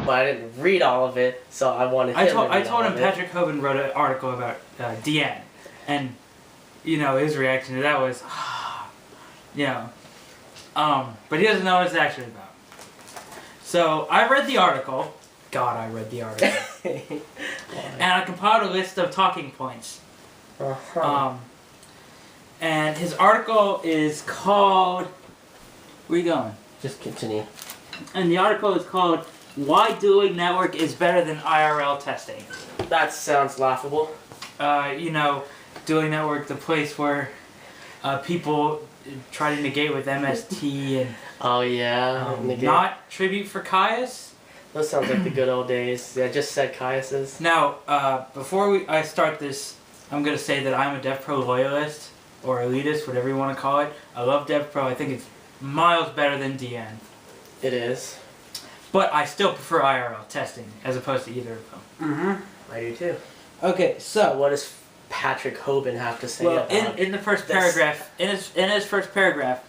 but I didn't read all of it, so I wanted him to read all of it. I told him Patrick Hoban wrote an article about DN, and his reaction to that was, but he doesn't know what it's actually about. So I read the article. God, I read the article, and I compiled a list of talking points. And his article is called. Where are you going? Just continue. And the article is called "Why Dueling Network is Better Than IRL Testing." That sounds laughable. Dueling Network, the place where people try to negate with MST and. Oh yeah. Not tribute for Caius. Those sounds like the good old days. Yeah, I just said Caius's. Now, before I start this, I'm gonna say that I'm a DevPro loyalist or elitist, whatever you want to call it. I love DevPro. I think it's miles better than DN. It is. But I still prefer IRL testing as opposed to either of them. Mm-hmm. I do too. Okay, so what does Patrick Hoban have to say about in the first paragraph, in his first paragraph,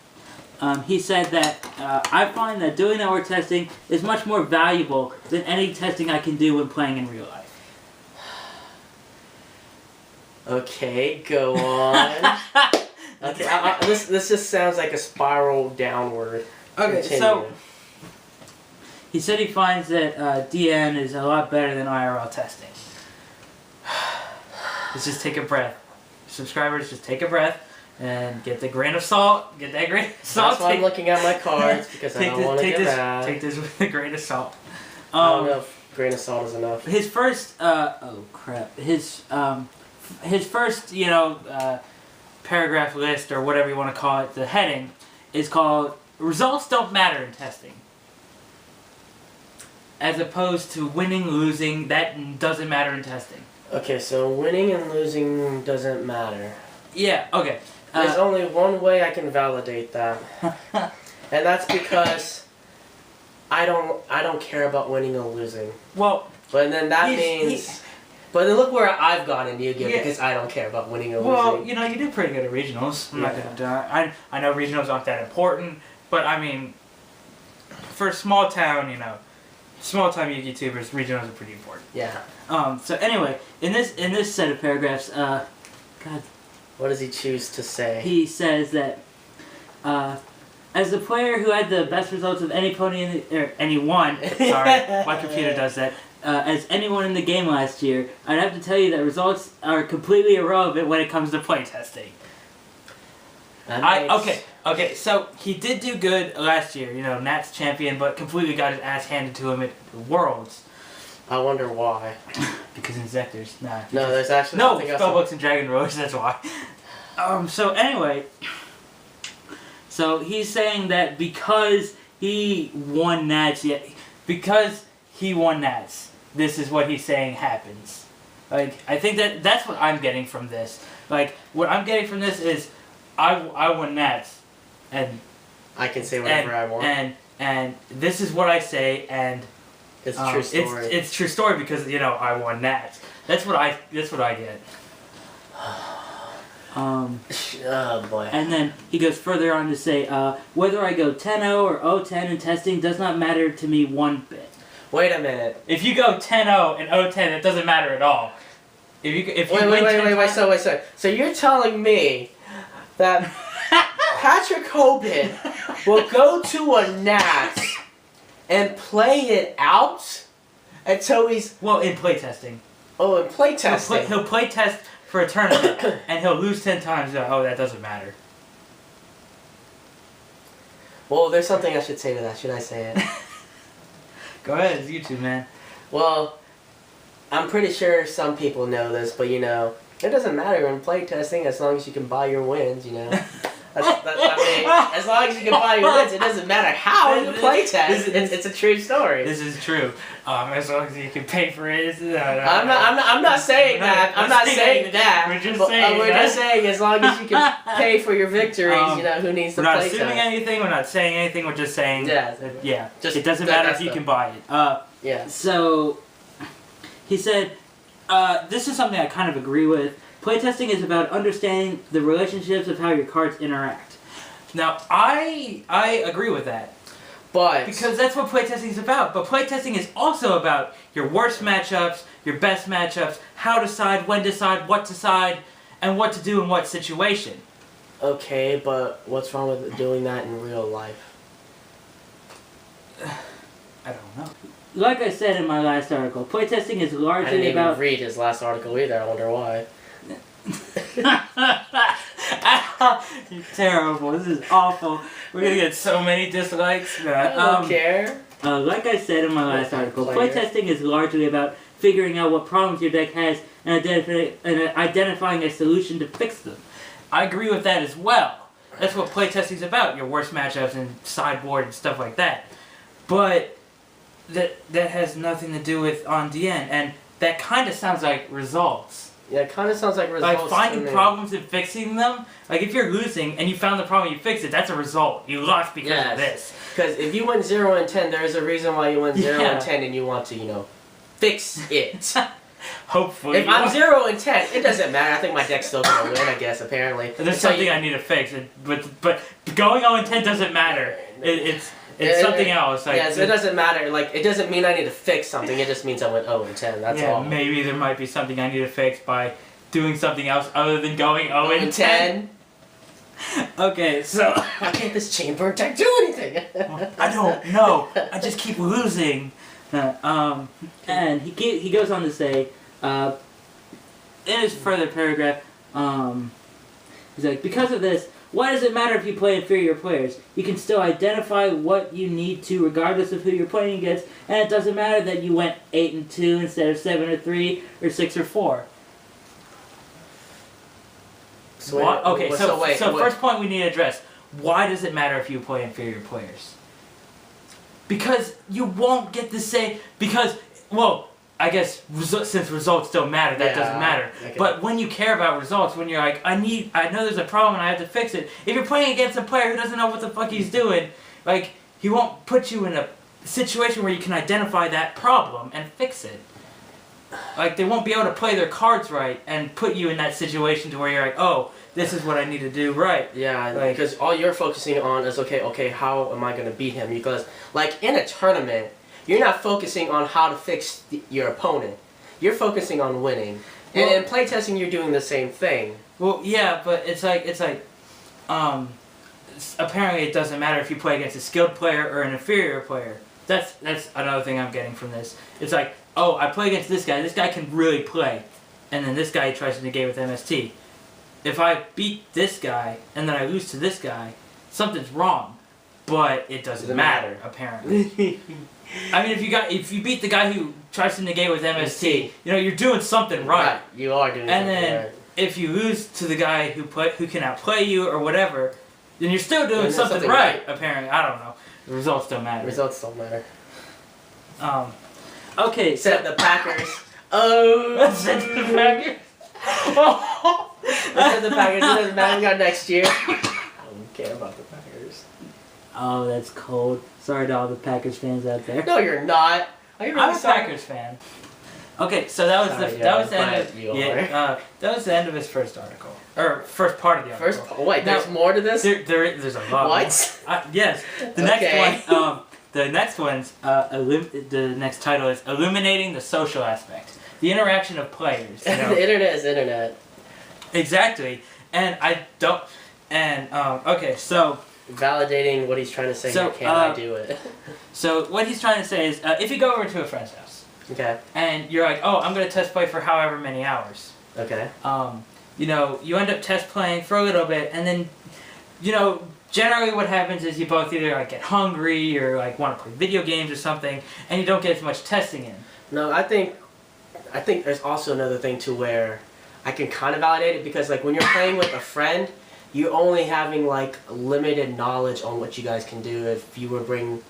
he said that I find that doing network testing is much more valuable than any testing I can do when playing in real life. Okay, go on. Okay, this just sounds like a spiral downward. Okay, Continue. so he said he finds that DN is a lot better than IRL testing. Let's just take a breath. Subscribers, just take a breath and get the grain of salt. Get that grain of salt. That's why I'm looking at my cards because I don't want to get mad. Take this with a grain of salt. I don't know if grain of salt is enough. His first, oh crap. His first, paragraph list or whatever you want to call it, the heading is called "Results Don't Matter in Testing." As opposed to winning, losing, that doesn't matter in testing. Okay, so winning and losing doesn't matter. Yeah, okay. There's only one way I can validate that. And that's because I don't care about winning or losing. Well, but then that means... But then look where I've gotten you because I don't care about winning or losing. Well, you do pretty good at regionals. I'm not gonna die. I know regionals aren't that important, but I mean, for small town YouTubers, regionals are pretty important. Yeah. So anyway, in this set of paragraphs, God. What does he choose to say? He says that, as the player who had the best results of anyone, sorry, my computer does that. As anyone in the game last year, I'd have to tell you that results are completely irrelevant when it comes to playtesting. Okay, so he did do good last year, Nats champion, but completely got his ass handed to him at the Worlds. I wonder why. Because Insectors, nah. No, there's actually no Spellbooks and Dragon Roach, that's why. So anyway, so he's saying that because he won Nats, this is what he's saying happens. Like, I think that's what I'm getting from this. Like, what I'm getting from this is, I won Nats, and I can say whatever I want. And this is what I say, and it's a true story. It's true story because I won Nats. That's what I get. Oh boy. And then he goes further on to say, whether I go 10-0 or 0-10 in testing does not matter to me one bit. Wait a minute. If you go 10-0 and 0-10, it doesn't matter at all. Wait. So you're telling me that Patrick Hoban will go to a Nats and play it out until he's... Well, in playtesting. Oh, in playtesting. He'll play test for a tournament, and he'll lose 10 times. Oh, that doesn't matter. Well, there's something I should say to that. Should I say it? Go ahead, it's YouTube, man. Well, I'm pretty sure some people know this, but it doesn't matter in playtesting as long as you can buy your wins, as long as you can buy your wins, it doesn't matter how you playtest. It's a true story. This is true. As long as you can pay for it. I'm not saying that. I'm not saying that. We're just saying as long as you can pay for your victories, who needs to play. We're not assuming anything. We're not saying anything. We're just saying. Yeah. It doesn't matter if you can buy it. Yeah. So he said, this is something I kind of agree with. Playtesting is about understanding the relationships of how your cards interact. Now, I agree with that. But because that's what playtesting is about. But playtesting is also about your worst matchups, your best matchups, how to decide, when to decide, what to decide, and what to do in what situation. okay, but what's wrong with doing that in real life? I don't know. Like I said in my last article, playtesting is I largely didn't even about... read his last article either. I wonder why. You're terrible. This is awful. We're gonna get so many dislikes. I don't care. Like I said in my last article, Player. playtesting is largely about figuring out what problems your deck has and identifying a solution to fix them. I agree with that as well. That's what playtesting is about, your worst matchups and sideboard and stuff like that. But that has nothing to do with on DN, and that kind of sounds like results. Yeah, it kind of sounds like results. Like finding problems and fixing them. Like if you're losing and you found the problem, you fixed it. That's a result. You lost because of this. Because if you went 0-10, there's a reason why you went 0-10, Yeah. and you want to, fix it. Hopefully. If I'm 0-10, it doesn't matter. I think my deck's still gonna win. I guess apparently. There's something I need to fix, but going 0-10 doesn't matter. It's something else. Like, yeah, so it doesn't matter. Like it doesn't mean I need to fix something. It just means I went 0-10. That's all. Maybe there might be something I need to fix by doing something else other than going 0-10. Okay, so why can't this chamber deck do anything? I don't know. I just keep losing. And he goes on to say, in his further paragraph, he's like, because of this, why does it matter if you play inferior players? You can still identify what you need to regardless of who you're playing against, and it doesn't matter that you went 8-2 instead of 7-3 or 6-4. So first point we need to address, why does it matter if you play inferior players? Because you won't get to say, I guess since results don't matter, that doesn't matter. Okay. But when you care about results, when you're like, I know there's a problem and I have to fix it. If you're playing against a player who doesn't know what the fuck he's doing, like, he won't put you in a situation where you can identify that problem and fix it. Like, they won't be able to play their cards right and put you in that situation to where you're like, oh, this is what I need to do right. Yeah, because all you're focusing on is, okay, how am I going to beat him? Because, like, in a tournament, you're not focusing on how to fix your opponent. You're focusing on winning. And in playtesting, you're doing the same thing. Well, yeah, but it's like, apparently it doesn't matter if you play against a skilled player or an inferior player. That's another thing I'm getting from this. It's like, oh, I play against this guy can really play. And then this guy tries to negate with MST. If I beat this guy, and then I lose to this guy, something's wrong. But it doesn't matter, apparently. I mean, if you beat the guy who tries to negate with MST, you're doing something right. You are doing something right. And then, if you lose to the guy who can outplay you or whatever, then you're still doing something right, apparently. I don't know. The results don't matter. Results don't matter. Okay, except the Packers. Oh, except the Packers. Except the Packers. It doesn't matter. We got next year. I don't care about the Packers. Oh, that's cold. Sorry to all the Packers fans out there. No, you're not. I'm a Packers fan. Okay, so that was the end of his first article, or first part of the article. Wait, there's more to this. There's a lot. What? Yes. The next one. The next title is Illuminating the Social Aspect. The interaction of players. The internet is internet. Exactly. And I don't... And, okay, so... Validating what he's trying to say, can I do it? So, what he's trying to say is, if you go over to a friend's house... Okay. And you're like, oh, I'm going to test play for however many hours. Okay. You end up test playing for a little bit, and then, generally what happens is you both either like get hungry or like want to play video games or something, and you don't get as much testing in. No, I think there's also another thing to where I can kind of validate it, because like when you're playing with a friend, you're only having like limited knowledge on what you guys can do. If you were going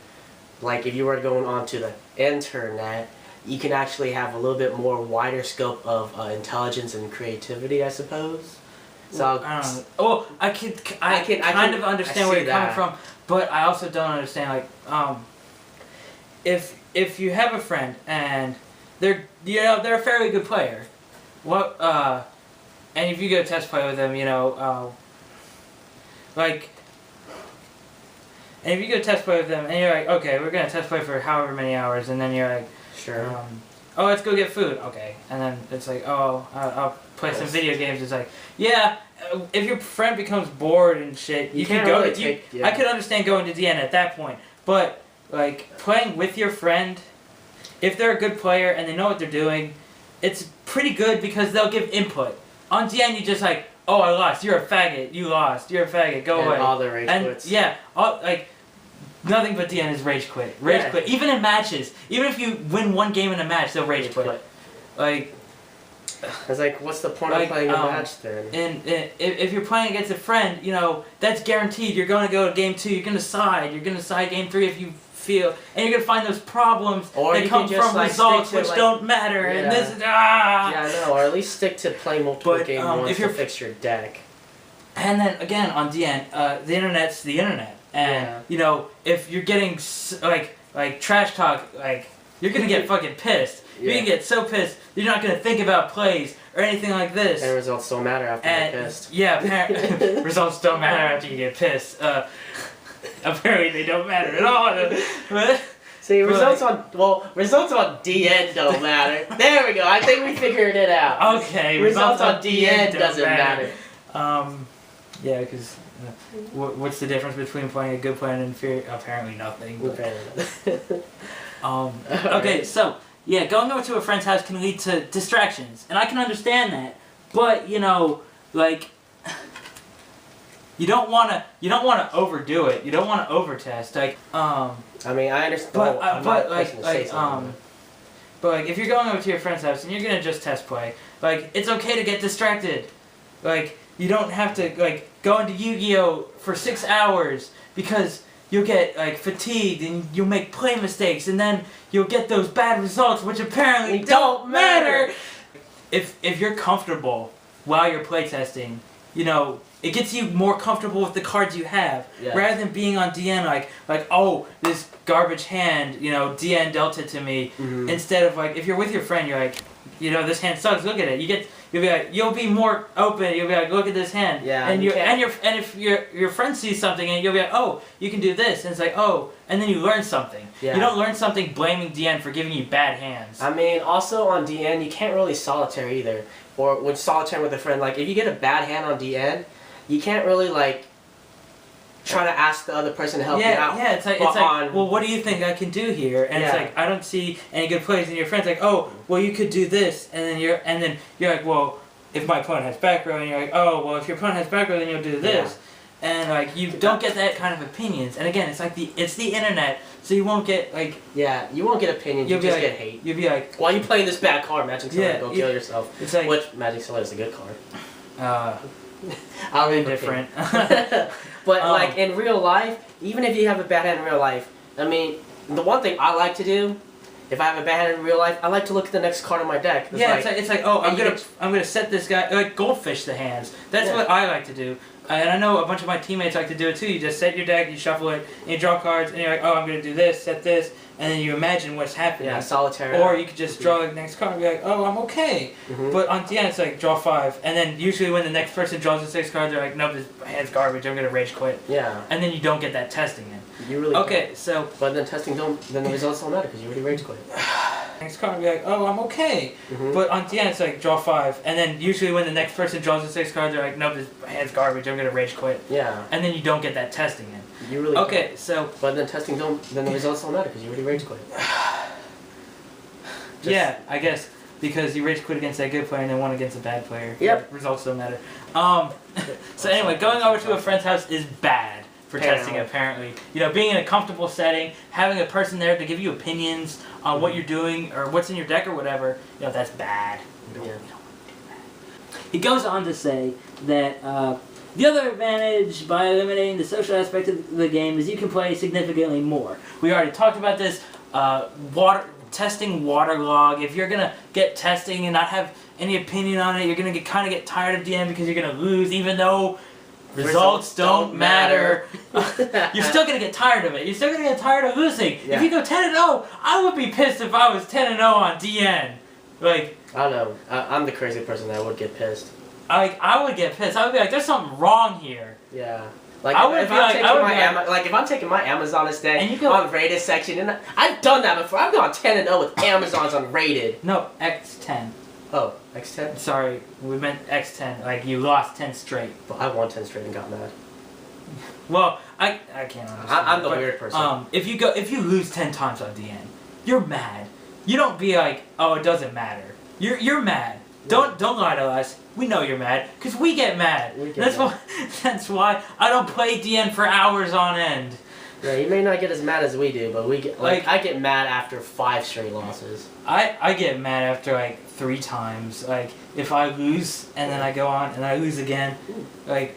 onto the internet, you can actually have a little bit more wider scope of intelligence and creativity, I suppose. So I kind of understand where you're coming from, but I also don't understand if you have a friend and they're a fairly good player, and if you go test play with them, And if you go test play with them, and you're like, okay, we're gonna test play for however many hours, and then you're like, Sure. oh, let's go get food. Okay, and then it's like, oh, I'll play some video games. It's like, yeah, if your friend becomes bored and shit, you can go. Really I could understand going to DN at that point, but like playing with your friend, if they're a good player and they know what they're doing, it's pretty good because they'll give input. On DN, you just like, oh, I lost. You're a faggot. You lost. You're a faggot. Go away. All the rage quits. Yeah, nothing but DN is rage quit. Quit. Even in matches. Even if you win one game in a match, they'll rage quit. Like, it's like, what's the point of playing a match then? And if you're playing against a friend, you know, that's guaranteed. You're going to go to game 2. You're going to side. You're going to side game 3 if you feel, and you're going to find those problems that come from results which don't matter. Yeah. And this, Yeah, I know. Or at least stick to play multiple games once to fix your deck. And then again on DN, the internet's the internet, and you know, if you're getting like trash talk, like you're gonna get fucking pissed. You're gonna get so pissed you're not gonna think about plays or anything like this. And results don't matter after you get pissed. Yeah, results don't matter after you get pissed. Apparently they don't matter at all. See, results on DN don't matter. There we go. I think we figured it out. Okay, results on DN doesn't matter. Yeah, because what's the difference between playing a good player and inferior? Apparently nothing. Okay, so yeah, going over to a friend's house can lead to distractions, and I can understand that. But you know, like, you don't wanna overdo it. You don't wanna overtest. Like, I mean, I understand. But like, if you're going over to your friend's house and you're gonna just test play, like, it's okay to get distracted. Like, you don't have to like go into Yu-Gi-Oh for 6 hours because you'll get like fatigued and you'll make play mistakes and then you'll get those bad results which apparently don't matter. If you're comfortable while you're playtesting, you know, it gets you more comfortable with the cards you have, rather than being on DN like oh, this garbage hand, you know, DN dealt it to me. Instead of like, if you're with your friend, you're like, you know, this hand sucks. Look at it. You'll be like, you'll be more open. You'll be like, look at this hand. Yeah. And if your friend sees something and you'll be like, oh, you can do this. And it's like, oh, and then you learn something. Yeah. You don't learn something blaming DN for giving you bad hands. I mean, also on DN, you can't really solitaire either. Or when solitaire with a friend, like if you get a bad hand on DN, you can't really like try to ask the other person to help you out. Yeah, it's like, well, what do you think I can do here? And it's like, I don't see any good plays. And your friend's like, oh, well, you could do this. And then you're like, well, if my opponent has back row, and you're like, oh, well, if your opponent has back row, then you'll do this. And like, you don't get that kind of opinions. And again, it's like it's the internet, so you won't get like. Yeah, you won't get opinions. You just get hate. You'll be like, why are you playing this bad card, Magic Solid? Go kill yourself. It's like, which Magic Solid is a good card. I'm indifferent. But like in real life, even if you have a bad hand in real life, I mean, the one thing I like to do, if I have a bad hand in real life, I like to look at the next card on my deck. It's like oh, I'm gonna set this guy, like goldfish the hands. That's what I like to do. And I know a bunch of my teammates like to do it too. You just set your deck, you shuffle it, and you draw cards, and you're like, oh, I'm gonna do this, set this, and then you imagine what's happening. Yeah, solitaire. Or you could just draw the next card and be like, oh, I'm okay. But on DN, it's like, draw 5. And then usually when the next person draws the 6 cards, they're like, nope, this hand's garbage, I'm gonna rage quit. Yeah. And then you don't get that testing in. You really don't. So. But then then the results don't matter because you already rage quit. Next card and be like, oh, I'm okay. But on DN, it's like, draw 5. And then usually when the next person draws the 6 cards, they're like, nope, this hand's garbage, I'm gonna rage quit. Yeah. And then you don't get that testing in. You really don't. So. But then then the results don't matter because you already rage quit. Yeah, I guess because you rage quit against that good player and then won against a bad player. Yep. Results don't matter. So anyway, going over to a friend's house is bad for testing, apparently. You know, being in a comfortable setting, having a person there to give you opinions on what you're doing or what's in your deck or whatever, you know, that's bad. He goes on to say that the other advantage by eliminating the social aspect of the game is you can play significantly more. We already talked about this. Testing waterlog. If you're gonna get testing and not have any opinion on it, you're gonna kind of get tired of DN because you're gonna lose, even though results don't matter. You're still gonna get tired of it. You're still gonna get tired of losing. Yeah. If you go 10-0, I would be pissed if I was 10-0 on DN. Like, I don't know. I'm the crazy person that would get pissed. I would get pissed. I would be like, there's something wrong here. Yeah. Like I would if be I'm like- taking I would my be like- like if I'm taking my Amazon instead And you go- on rated section, and I've done that before. I've gone 10-0 with Amazons on rated. No, X10. Oh, X10. Sorry, we meant X10. Like you lost 10 straight. Well, I won 10 straight and got mad. Well, I can't understand. I'm the but, weird person. if you lose 10 times on DN, you're mad. You don't be like, oh, it doesn't matter. You're mad. Don't lie to us. We know you're mad because we get mad. That's why I don't play DN for hours on end. Yeah, you may not get as mad as we do, but we get like I get mad after 5 straight losses. I get mad after like 3 times. Like if I lose and then I go on and I lose again, like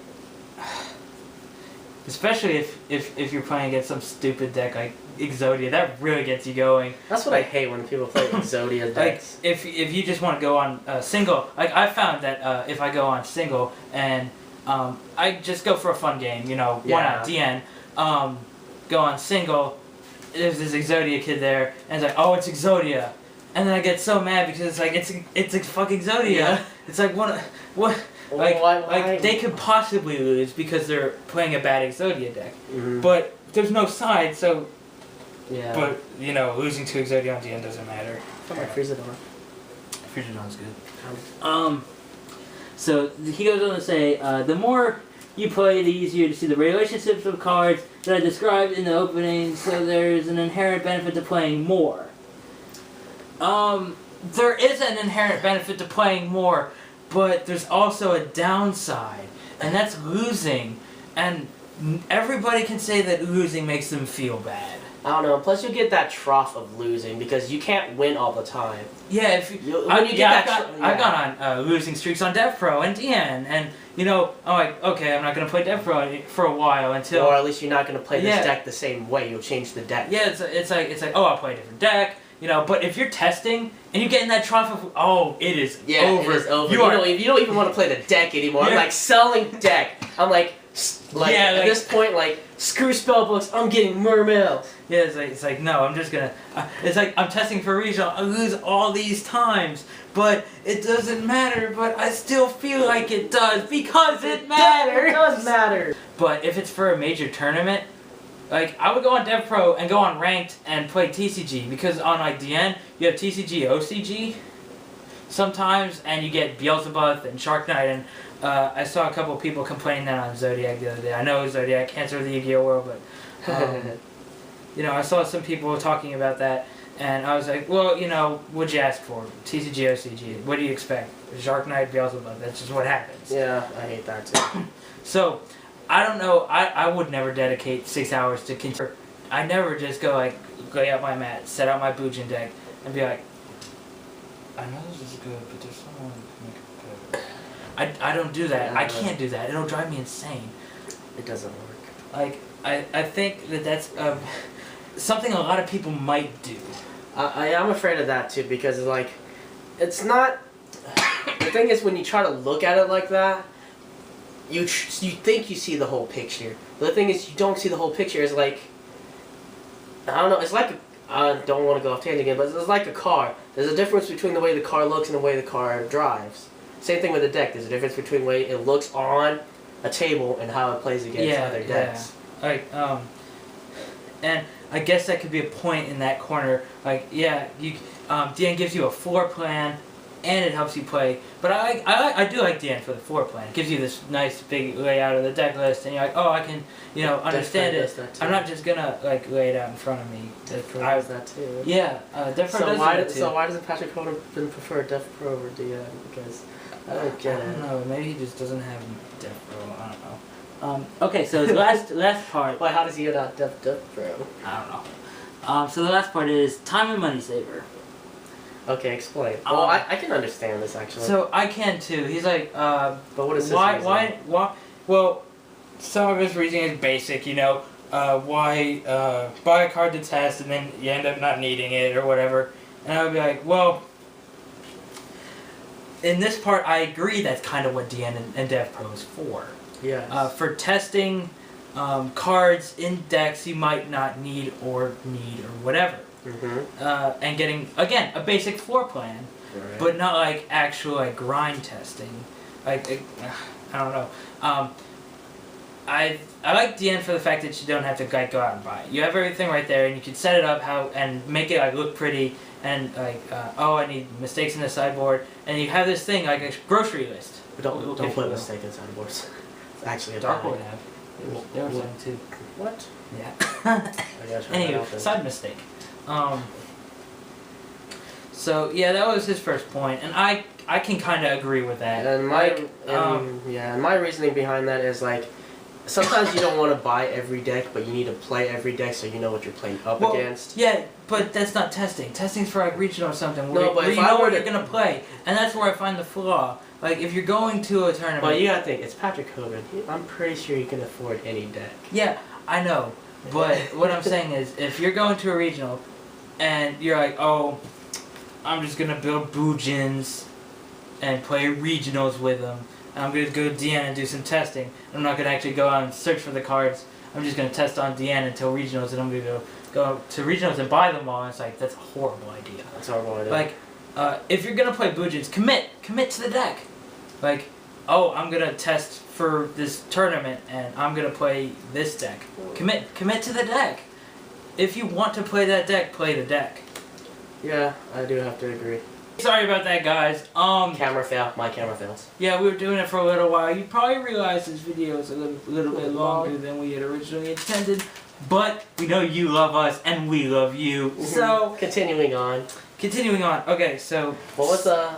especially if you're playing against some stupid deck like Exodia, that really gets you going. That's what I hate when people play Exodia decks. Like if you just want to go on single, like I found that if I go on single and I just go for a fun game, you know, one out DN, go on single, there's this Exodia kid there, and it's like, oh, it's Exodia, and then I get so mad because it's like it's a fucking Exodia. Yeah. It's like what. Like they could possibly lose because they're playing a bad Exodia deck, but there's no side, so. Yeah. But you know, losing to Exodia on DN doesn't matter. Freezadon. Freezadon's good. So he goes on to say, the more you play, the easier to see the relationships of cards that I described in the opening. So there's an inherent benefit to playing more. There is an inherent benefit to playing more, but there's also a downside, and that's losing. And everybody can say that losing makes them feel bad. I don't know. Plus, you get that trough of losing because you can't win all the time. Yeah, I've gone on losing streaks on Dev Pro and DN, and you know, I'm like, okay, I'm not gonna play Dev Pro for a while until. Or at least you're not gonna play this deck the same way. You'll change the deck. Yeah, it's like oh, I'll play a different deck. You know, but if you're testing and you get in that trough of it is over. It is over. You don't even want to play the deck anymore. I'm like selling deck. I'm like at this point, like screw spellbooks. I'm getting mermails. Yeah, it's like no, I'm just gonna. It's like I'm testing for regional. I lose all these times, but it doesn't matter. But I still feel like it does because it matters. It does matter. But if it's for a major tournament, like I would go on Dev Pro and go on ranked and play TCG because on like DN you have TCG OCG sometimes, and you get Beelzebub and Shark Knight, and I saw a couple of people complaining that on Zodiac the other day. I know Zodiac can't serve the Yu-Gi-Oh world, but you know, I saw some people talking about that, and I was like, well, you know, what'd you ask for? TCG OCG. What do you expect? Shark Knight, Beelzebub. That's just what happens. Yeah, I hate that too. So, I don't know. I would never dedicate 6 hours to continue. I never just go like lay out my mat, set out my Bujin deck, and be like, I know this is good, but there's someone who can make it better. I don't do that. I can't do that. It'll drive me insane. It doesn't work. Like I think that's something a lot of people might do. I am afraid of that too because like it's not. The thing is, when you try to look at it like that, you think you see the whole picture. But the thing is, you don't see the whole picture. It's like, I don't know. It's like I don't want to go off tangent again, but it's like a car. There's a difference between the way the car looks and the way the car drives. Same thing with the deck. There's a difference between the way it looks on a table and how it plays against other decks. Like and I guess that could be a point in that corner. Like DN gives you a floor plan, and it helps you play. But I do like DN for the floor plan. It gives you this nice big layout of the deck list, and you're like, oh, I can understand it. I'm not just gonna like lay it out in front of me. Dev Pro does that too. Yeah, Dev Pro does that too. So why doesn't Patrick Holden prefer Dev Pro over DN? Because I don't get it. I don't know. Maybe he just doesn't have Dev Pro. I don't know. Okay, so the last part. Why? How does he get out Dev Pro? I don't know. So the last part is time and money saver. Okay, explain. Well, I can understand this actually. So I can too. He's like, but what is this? Why? Well, some of his reasoning is basic. You know, why buy a card to test and then you end up not needing it or whatever. And I would be like, well, in this part, I agree. That's kind of what DN and Dev Pro is for. Yeah. For testing cards in decks you might not need or whatever. Mm-hmm. And getting, again, a basic floor plan, but not like actual like grind testing. Like, I don't know. I like DN for the fact that you don't have to like go out and buy it. You have everything right there, and you can set it up and make it like look pretty. And like, oh, I need mistakes in the sideboard, and you have this thing like a grocery list. But don't put mistake in sideboards. It's actually a Dark bad would idea. have. There was one too. What? Yeah. I gotta try Anyway, that out then. side mistake. So yeah, that was his first point, and I can kind of agree with that. And my reasoning behind that is like, sometimes you don't want to buy every deck, but you need to play every deck so you know what you're playing up against. Yeah, but that's not testing. Testing's for like regional or something. No, but where if you I know were what to- you're gonna play, and that's where I find the flaw. Like if you're going to a tournament. But you gotta think, it's Patrick Hogan. I'm pretty sure he can afford any deck. Yeah, I know. But what I'm saying is, if you're going to a regional, and you're like, oh, I'm just gonna build Boojins and play regionals with them. And I'm gonna go to DN and do some testing. I'm not gonna actually go out and search for the cards. I'm just gonna test on DN until regionals, and I'm gonna go to regionals and buy them all. And it's like that's a horrible idea. That's a horrible idea. Like, if you're gonna play Boojins, commit to the deck. Like, oh, I'm gonna test for this tournament, and I'm gonna play this deck. Commit to the deck. If you want to play that deck, play the deck. Yeah, I do have to agree. Sorry about that, guys. Camera fail. My camera fails. Yeah, we were doing it for a little while. You probably realized this video is a little bit longer than we had originally intended, but we know you love us and we love you. So, Continuing on. Okay, so What was the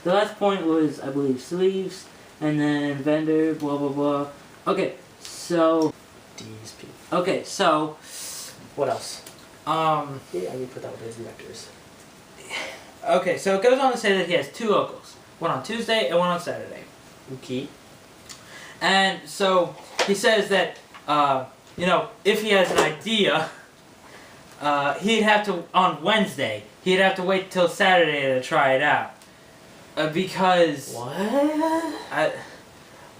last point was, I believe, sleeves, and then vendor, blah blah blah. Okay, so DSP? what else? Yeah, I need to put that with his vectors. Okay, so it goes on to say that he has 2 locals. One on Tuesday and one on Saturday. Okay. And so he says that, if he has an idea, he'd have to, on Wednesday, he'd have to wait till Saturday to try it out. Because...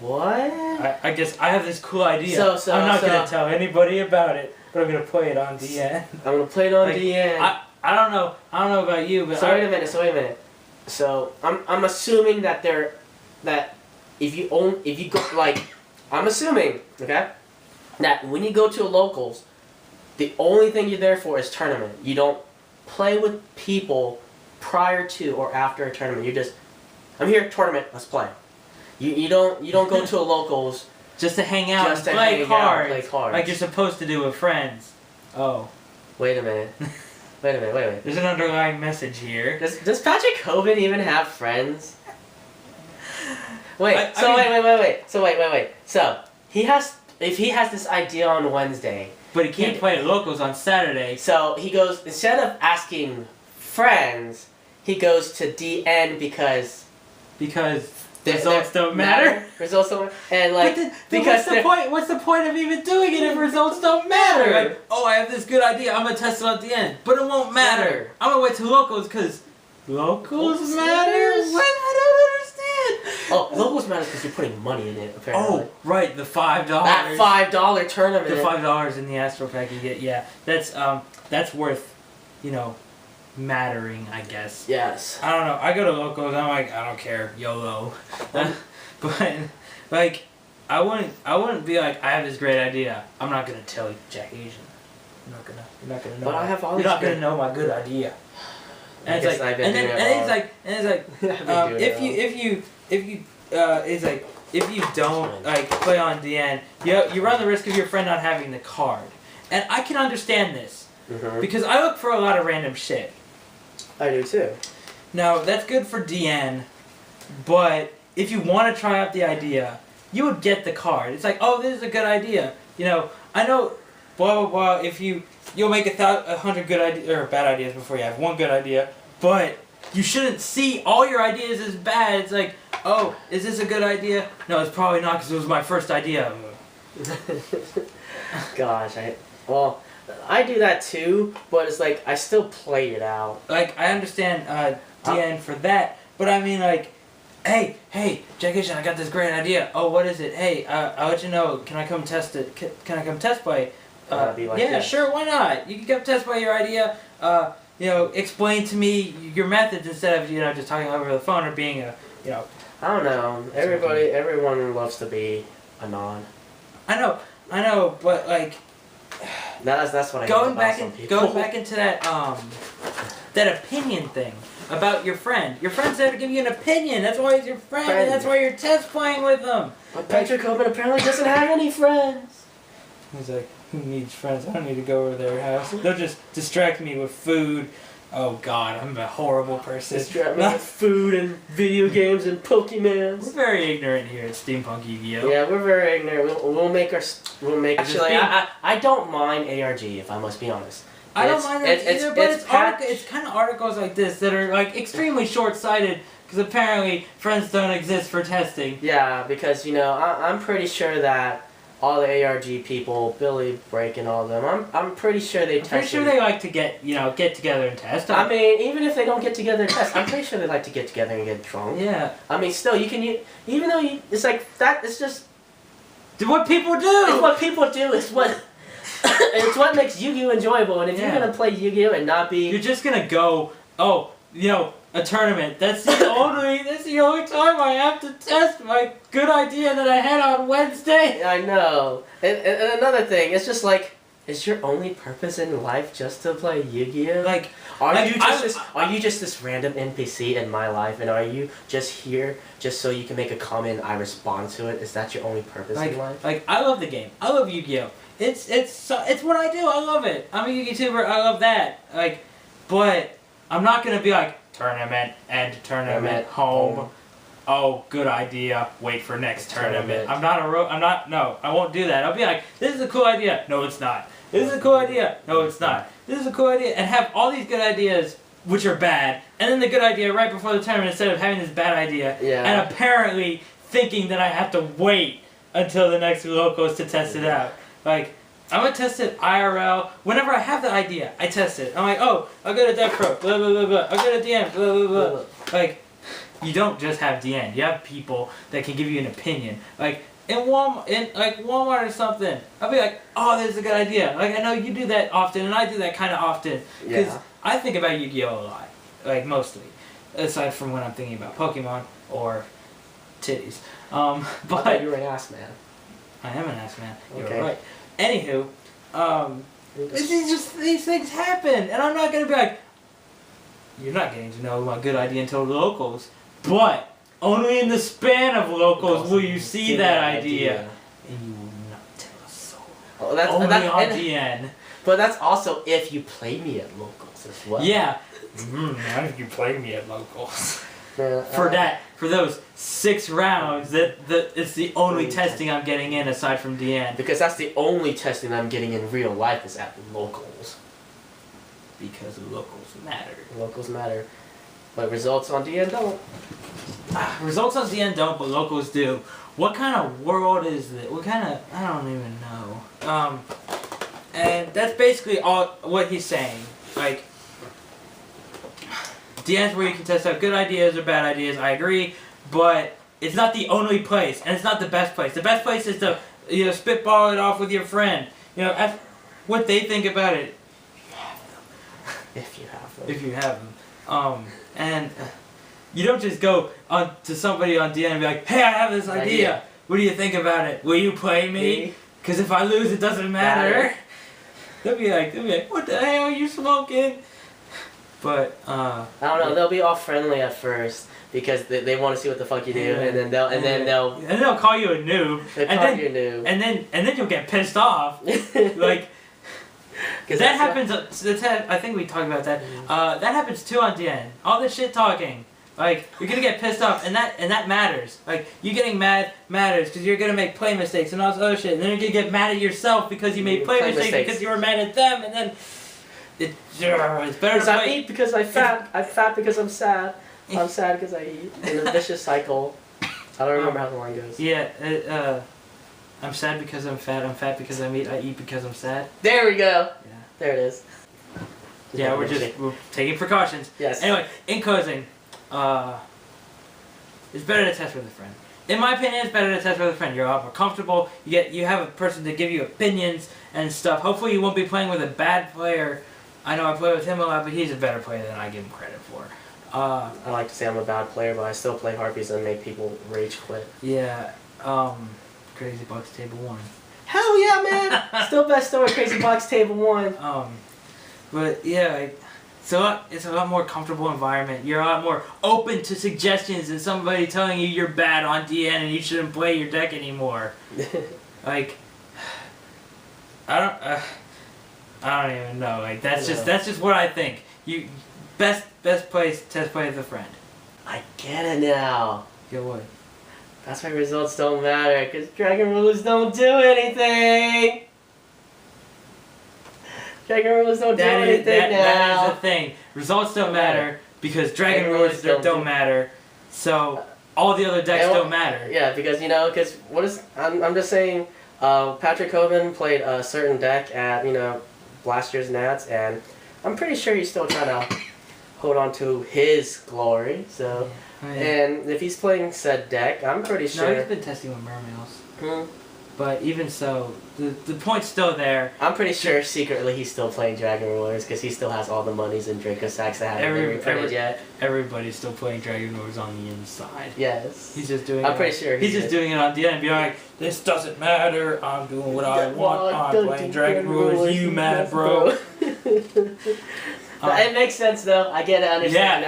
What? I guess I have this cool idea. So I'm not going to tell anybody about it, but I'm going to play it on DN. I'm gonna play it on Like, DN. I don't know about you, but So wait a minute. So I'm assuming that if you go like, I'm assuming, okay, that when you go to a locals, the only thing you're there for is tournament. You don't play with people prior to or after a tournament. You just, I'm here, tournament, let's play. You don't go to a locals just to hang out just and to play hang out, cards, play cards. like you're supposed to do with friends. Oh. Wait a minute. There's an underlying message here. Does Patrick Hoban even have friends? Wait. I mean- Wait. So if he has this idea on Wednesday, But he can't play at locals on Saturday. so he goes, instead of asking friends, he goes to DN because Results don't matter. Results don't, and like But then because what's the point? What's the point of even doing it if results don't matter? Like, oh, I have this good idea. I'm gonna test it at the end, but it won't matter. I'm gonna wait till locals because locals matters. What? I don't understand. Oh, locals matters because you're putting money in it. Apparently. Oh, right, the $5. That $5 tournament. The $5 in the Astro Pack you get. Yeah, that's worth, mattering, I guess. Yes. I don't know. I go to locals. I'm like, I don't care, YOLO. But like, I wouldn't be like, I have this great idea. I'm not gonna tell Jack Asian. You're not gonna know. But I have all You're these not gonna good- know my good idea. I And it's guess like, I've been and then doing it and wrong. it's like, if you don't like play on DN, you run the risk of your friend not having the card. And I can understand this Mhm. because I look for a lot of random shit. I do too. Now, that's good for DN, but if you want to try out the idea, you would get the card. It's like, oh, this is a good idea. I know, blah, blah, blah, if you'll make 100 good ideas, or bad ideas before you have one good idea, but you shouldn't see all your ideas as bad. It's like, oh, is this a good idea? No, it's probably not because it was my first idea. Gosh, I do that too, but it's like I still play it out. Like, I understand DN for that, but I mean, like, hey, Jack Asian, I got this great idea. Oh, what is it? Hey, I'll let you know. Can I come test it? Can I come test play? Be like Yeah, this. sure, why not? You can come test play your idea. Explain to me your methods instead of, just talking over the phone or being I don't know. Everyone loves to be a non. I know, but like That's what I going hate back about some people. going back into that opinion thing about your friend. Your friend's there to give you an opinion. That's why he's your friend. And that's why you're test playing with him. But Patrick Coben apparently doesn't have any friends. He's like, who needs friends? I don't need to go over their house. They'll just distract me with food. Oh God, I'm a horrible person. Distract me with food and video games and Pokemons. We're very ignorant here at Steampunk Yu-Gi-Oh. Yeah, we're very ignorant. We'll make Actually, I don't mind ARG if I must be honest. I don't mind that either, but it's kind of articles like this that are like extremely short-sighted because apparently friends don't exist for testing. Yeah, because I'm pretty sure that all the ARG people, Billy Break and all of them, I'm pretty sure they test. Pretty sure they like to get together and test. I mean, even if they don't get together and test, I'm pretty sure they like to get together and get drunk. Yeah. I mean, still, you can even though it's like that. It's just what people do. It's what people do. It's what. It's what makes Yu-Gi-Oh enjoyable, and if you're gonna play Yu-Gi-Oh and not be, you're just gonna go, a tournament. That's the only time I have to test my good idea that I had on Wednesday. I know. And another thing, it's just like, is your only purpose in life just to play Yu-Gi-Oh? Like, are you just this random NPC in my life, and are you just here just so you can make a comment and I respond to it? Is that your only purpose in life? Like, I love the game. I love Yu-Gi-Oh. It's what I do. I love it. I'm a Yu-Gi-Tuber. I love that. Like, but I'm not gonna be like tournament home. Oh, good idea. Wait for next tournament. I won't do that. I'll be like, this is a cool idea. No, it's not. This is a cool idea. No, it's not. This is a cool idea. And have all these good ideas, which are bad, and then the good idea right before the tournament instead of having this bad idea. Yeah. And apparently thinking that I have to wait until the next locals to test it out. Like, I'm gonna test it IRL. Whenever I have the idea, I test it. I'm like, oh, I'll go to Dev Pro, blah, blah, blah, blah. I'll go to DN, blah, blah, blah. Like, you don't just have DN. You have people that can give you an opinion. Like, in Walmart or something, I'll be like, oh, this is a good idea. Like, I know you do that often, and I do that kind of often. Because I think about Yu-Gi-Oh! A lot. Like, mostly. Aside from when I'm thinking about Pokemon or titties. But I thought you were an ass man. I am an ass man. You're Okay. right. Anywho, these things happen, and I'm not gonna be like, you're not getting to know my good idea until locals, but only in the span of locals will you see that idea, and you will not tell a soul. Oh, only on DN. But that's also if you play me at locals as well. Yeah. Not if you play me at locals. For For those 6 rounds, it's the only testing I'm getting in aside from DN. Because that's the only testing I'm getting in real life is at locals. Because locals matter. Locals matter. But results on DN don't. Results on DN don't, but locals do. What kind of world is it? What kind of... I don't even know. And that's basically all what he's saying. Like... DN's where you can test out good ideas or bad ideas, I agree, but it's not the only place, and it's not the best place. The best place is to, spitball it off with your friend. Ask what they think about it. If you have them. If you have them. And you don't just go to somebody on DN and be like, hey, I have this idea. What do you think about it? Will you play me? Because if I lose, it doesn't matter. They'll be like, what the hell are you smoking? But I don't know. They'll be all friendly at first because they want to see what the fuck you do, and then they'll call you a noob. And then you'll get pissed off. Like that happens. I think we talked about that. That happens too on DN. All the shit talking. Like you're gonna get pissed off, and that matters. Like you getting mad matters because you're gonna make play mistakes and all this other shit, and then you're gonna get mad at yourself because you made play mistakes because you were mad at them, and then. It's better to I eat because I'm fat. I'm fat because I'm sad. I'm sad because I eat. In a vicious cycle. I don't remember how the line goes. Yeah, I'm sad because I'm fat. I'm fat because I eat because I'm sad. There we go. Yeah. There it is. Yeah, we're taking precautions. Yes. Anyway, in closing, it's better to test with a friend. In my opinion, it's better to test with a friend. You're a lot more comfortable. You have a person to give you opinions and stuff. Hopefully, you won't be playing with a bad player. I know I play with him a lot, but he's a better player than I give him credit for. I like to say I'm a bad player, but I still play harpies and make people rage quit. Yeah, Crazy Bucks Table 1. Hell yeah, man! Still best store at Crazy Box Table 1. But yeah, like, it's a lot more comfortable environment. You're a lot more open to suggestions than somebody telling you you're bad on DN and you shouldn't play your deck anymore. Like, I don't even know. Like that's just what I think. You best place test play as a friend. I get it now. Get what? That's why results don't matter, because Dragon Rulers don't do anything! Dragon Rulers don't do anything now! That is the thing. Results don't matter, because Dragon Rulers don't matter, so all the other decks don't matter. Yeah, because, I'm just saying, Patrick Hoban played a certain deck at, last year's Nats, and I'm pretty sure he's still trying to hold on to his glory, so... Oh, yeah. And if he's playing said deck, I'm pretty sure... No, he's been testing with Mermails. But even so, the point's still there. I'm pretty sure secretly he's still playing Dragon Rulers because he still has all the monies in Draco Sacks that haven't been reprinted yet. Everybody's still playing Dragon Rulers on the inside. Yes. He's just doing I'm pretty sure he's just doing it on the end and being like, this doesn't matter, I'm doing what I want, I'm playing Dragon Rulers, you mad bro. It makes sense though. I get it. I understand.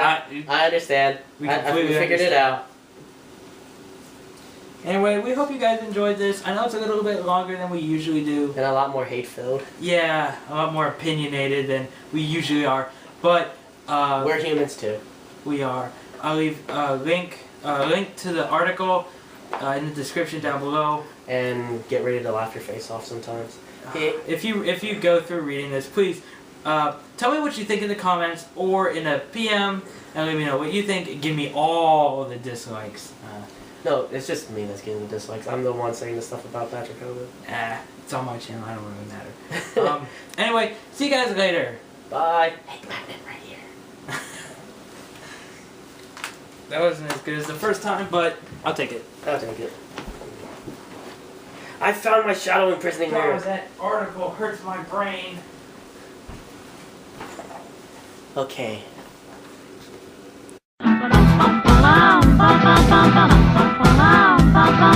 I understand. We figured it out. Anyway, we hope you guys enjoyed this. I know it's a little bit longer than we usually do. And a lot more hate-filled. Yeah, a lot more opinionated than we usually are. But we're humans too. We are. I'll leave a link to the article in the description down below. And get ready to laugh your face off sometimes. If you go through reading this, please tell me what you think in the comments or in a PM and let me know what you think. Give me all the dislikes. No, it's just me that's getting the dislikes. I'm the one saying the stuff about Patrick Hoban. It's on my channel. I don't really matter. Anyway, see you guys later. Bye. Hey, magnet right here. That wasn't as good as the first time, but I'll take it. I'll take it. I found my shadow imprisoning mirror. God, that article hurts my brain. Okay. Ba ba ba ba ba ba ba ba ba ba ba ba ba